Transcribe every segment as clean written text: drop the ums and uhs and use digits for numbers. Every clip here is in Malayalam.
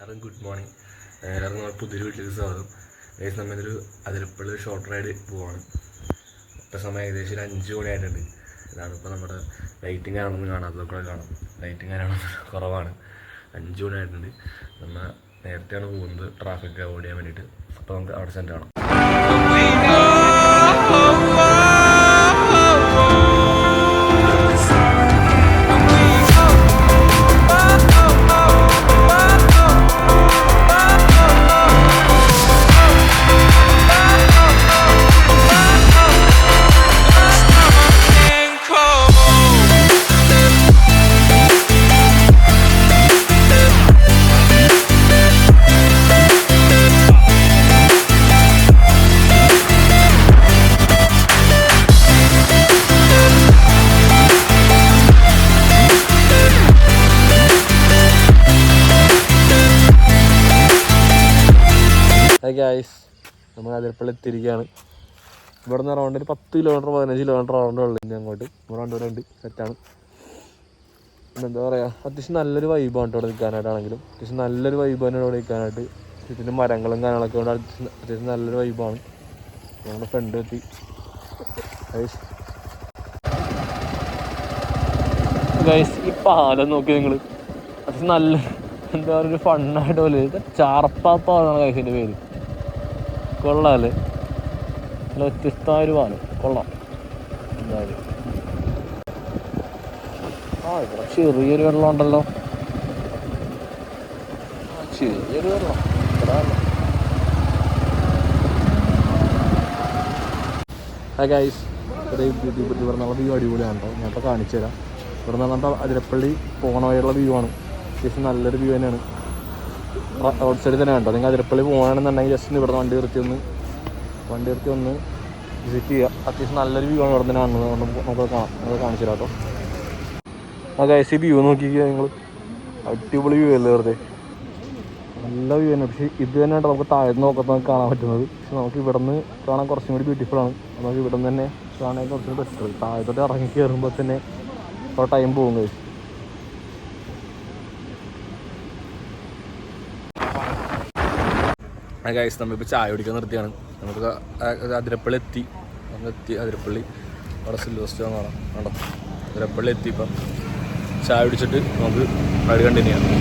എല്ലാവർക്കും ഗുഡ് മോർണിംഗ്. എല്ലാവർക്കും നമ്മൾ പുതിയൊരു വീട്ടിലേക്ക് സ്വാഗതം. ഏകദേശം നമ്മളൊരു അതിരപ്പള്ളി ഷോർട്ട് റൈഡ് പോവാണ്. ഇപ്പോൾ സമയം ഏകദേശം ഒരു 5 മണിയായിട്ടുണ്ട്. ഇതാണ് ഇപ്പോൾ നമ്മുടെ ലൈറ്റിംഗ് ആണെന്ന് കാണാത്തതൊക്കെ കാണാം. ലൈറ്റിംഗ് ആണെന്ന് കുറവാണ്. 5 മണിയായിട്ടുണ്ട്. നമ്മൾ നേരത്തെയാണ് പോകുന്നത് ട്രാഫിക് അവോയ്ഡ് ചെയ്യാൻ വേണ്ടിയിട്ട്. അപ്പോൾ നമുക്ക് അവിടെ ചെന്ന് കാണാം. ഗൈസ്, നമ്മൾ അതിരപ്പള്ളി എത്തിയിരിക്കുകയാണ്. ഇവിടെ നിന്ന് അറൗണ്ട് ഒരു 10 കിലോമീറ്റർ 15 കിലോമീറ്റർ അറൗണ്ട് ഉള്ളു. ഇനി അങ്ങോട്ട് ഉണ്ട് സെറ്റാണ്. എന്താ പറയുക, അത്യാവശ്യം നല്ലൊരു വൈബാണ് ഇവിടെ നിൽക്കാനായിട്ടാണെങ്കിലും. അത്യാവശ്യം നല്ലൊരു വൈബാണ് ഇവിടെ നിൽക്കാനായിട്ട്. ചുറ്റിനും മരങ്ങളും കാര്യങ്ങളൊക്കെ കൊണ്ട് അത്യാവശ്യം നല്ലൊരു വൈബാണ്. ഞങ്ങളുടെ ഫ്രണ്ട് എത്തി. ഗൈസ്, ഈ പാലം നോക്കി നിങ്ങൾ, അത്യാവശ്യം നല്ല എന്താ പറയുക, ഒരു ഫണ്ണായിട്ട് പോലെ ചാർപ്പാപ്പാണ് ഗൈസിൻ്റെ പേര്. കൊള്ളാമല്ലേ, നല്ല വ്യത്യസ്തമായ ഒരു പാലം. കൊള്ളാം എന്തായാലും. ഇവിടെ ചെറിയൊരു വെള്ളം ഉണ്ടല്ലോ, ചെറിയൊരു വെള്ളം. ഗൈസ്, ഇവിടെ ബ്യൂട്ടി പറഞ്ഞുള്ള വ്യൂ അടിപൊളിയാണ് കേട്ടോ. ഞാൻ ഇപ്പോൾ കാണിച്ചു തരാം. ഇവിടെ നിന്ന് പറഞ്ഞാൽ അതിരപ്പള്ളി പോകണ വഴിയുള്ള വ്യൂ ആണ്. അത്യാവശ്യം നല്ലൊരു വ്യൂ തന്നെയാണ്. റോഡ് സൈഡിൽ തന്നെ കണ്ടോ. നിങ്ങൾ അതിരപ്പള്ളി പോകണമെന്നുണ്ടെങ്കിൽ ജസ്റ്റ് ഇവിടെ വണ്ടി നിർത്തി ഒന്ന് വിസിറ്റ് ചെയ്യുക. അത്യാവശ്യം നല്ലൊരു വ്യൂ ആണ് ഇവിടെ തന്നെ കാണുന്നത്. നമുക്ക് കാണിച്ചു തരാം കേട്ടോ. ആ ഗൈസ്, ഈ വ്യൂ നോക്കിക്കുക നിങ്ങൾ, അടിപൊളി വ്യൂ അല്ലേ, വെറുതെ നല്ല വ്യൂ തന്നെ. പക്ഷേ ഇത് തന്നെ കേട്ടോ നമുക്ക് താഴെ നോക്കത്ത് നമുക്ക് കാണാൻ പറ്റുന്നത്. പക്ഷെ നമുക്ക് ഇവിടെ നിന്ന് കാണാൻ കുറച്ചും കൂടി ബ്യൂട്ടിഫുള്ളാണ്. നമുക്ക് ഇവിടെ നിന്ന് തന്നെ കാണാൻ കുറച്ചും കൂടി ബെറ്റർ. താഴത്തോട്ട് ഇറങ്ങി കയറുമ്പോൾ തന്നെ കുറേ ടൈം പോകും ഗൈസ്. ഗൈസ്, നമ്മളിപ്പോൾ ചായ കുടിക്കാൻ നിർത്തിയാണ്. നമുക്ക് അതിരപ്പള്ളി എത്തി. അതിരപ്പള്ളി അവിടെ സിൽവർ സ്റ്റോൺ കാണാം. കണ്ടോ, അതിരപ്പള്ളി എത്തി. ഇപ്പം ചായ കുടിച്ചിട്ട് നമുക്ക് റൈഡ് കണ്ടിന്യൂ ചെയ്യാം.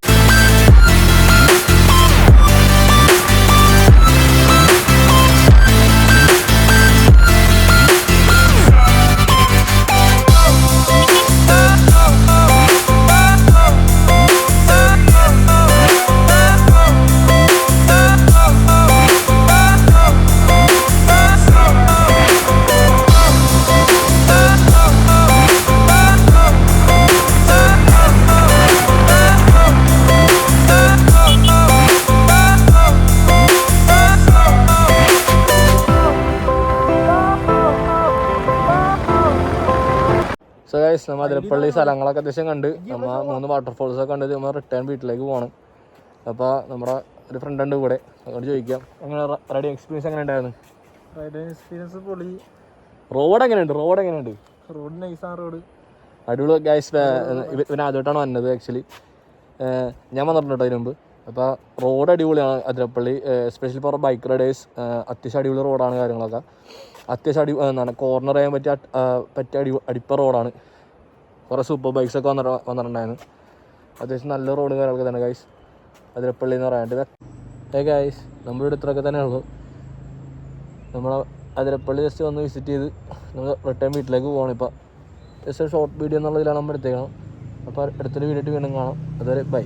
സോ ഗൈസ്, നമ്മൾ അതിരപ്പള്ളി സ്ഥലങ്ങളൊക്കെ അത്യാവശ്യം കണ്ട്, നമ്മൾ 3 വാട്ടർഫോൾസൊക്കെ കണ്ടത് നമ്മൾ റിട്ടേൺ വീട്ടിലേക്ക് പോകണം. അപ്പോൾ നമ്മുടെ ഒരു ഫ്രണ്ട് ഉണ്ട് കൂടെ, അതുകൊണ്ട് ചോദിക്കാം, അങ്ങനെ റൈഡിങ് എക്സ്പീരിയൻസ് എങ്ങനെ ഉണ്ടായിരുന്നു? റൈഡിങ് എക്സ്പീരിയൻസ് പൊളി. റോഡ് എങ്ങനെയുണ്ട്? റോഡ് നൈസാണ്. റോഡ് അടിപൊളി ഗൈസ്. പിന്നെ ആദ്യമായിട്ടാണ് വന്നത് ആക്ച്വലി. ഞാൻ വന്നിട്ടുണ്ട് കേട്ടോ അതിന് മുമ്പ്. അപ്പോൾ റോഡ് അടിപൊളിയാണ് Athirappilly, especially for bike Riders. അത്യാവശ്യം അടിപൊളി റോഡാണ്. കാര്യങ്ങളൊക്കെ അത്യാവശ്യം എന്താണ് കോർണർ ചെയ്യാൻ പറ്റിയ അടിപ്പ റോഡാണ്. കുറേ സൂപ്പർ ബൈക്സൊക്കെ വന്നിട്ടുണ്ടായിരുന്നു. അത്യാവശ്യം നല്ല റോഡ് കാര്യങ്ങളൊക്കെ തന്നെ ഗൈസ് അതിരപ്പള്ളി എന്ന് പറയാനായിട്ട്. ഗൈസ്, നമ്മുടെ ഇത്രയൊക്കെ തന്നെ ഉള്ളൂ. നമ്മൾ അതിരപ്പള്ളി ജസ്റ്റ് വന്ന് വിസിറ്റ് ചെയ്ത് നമ്മൾ റിട്ടേൺ വീട്ടിലേക്ക് പോകണം. ഇപ്പോൾ ജസ്റ്റ് ഷോർട്ട് വീഡിയോ എന്നുള്ളതിലാണ് നമ്മൾ എടുത്തേക്കണം. അപ്പോൾ അടുത്തൊരു വീഡിയോ വീണ്ടും കാണാം. അതുവരെ ബൈ.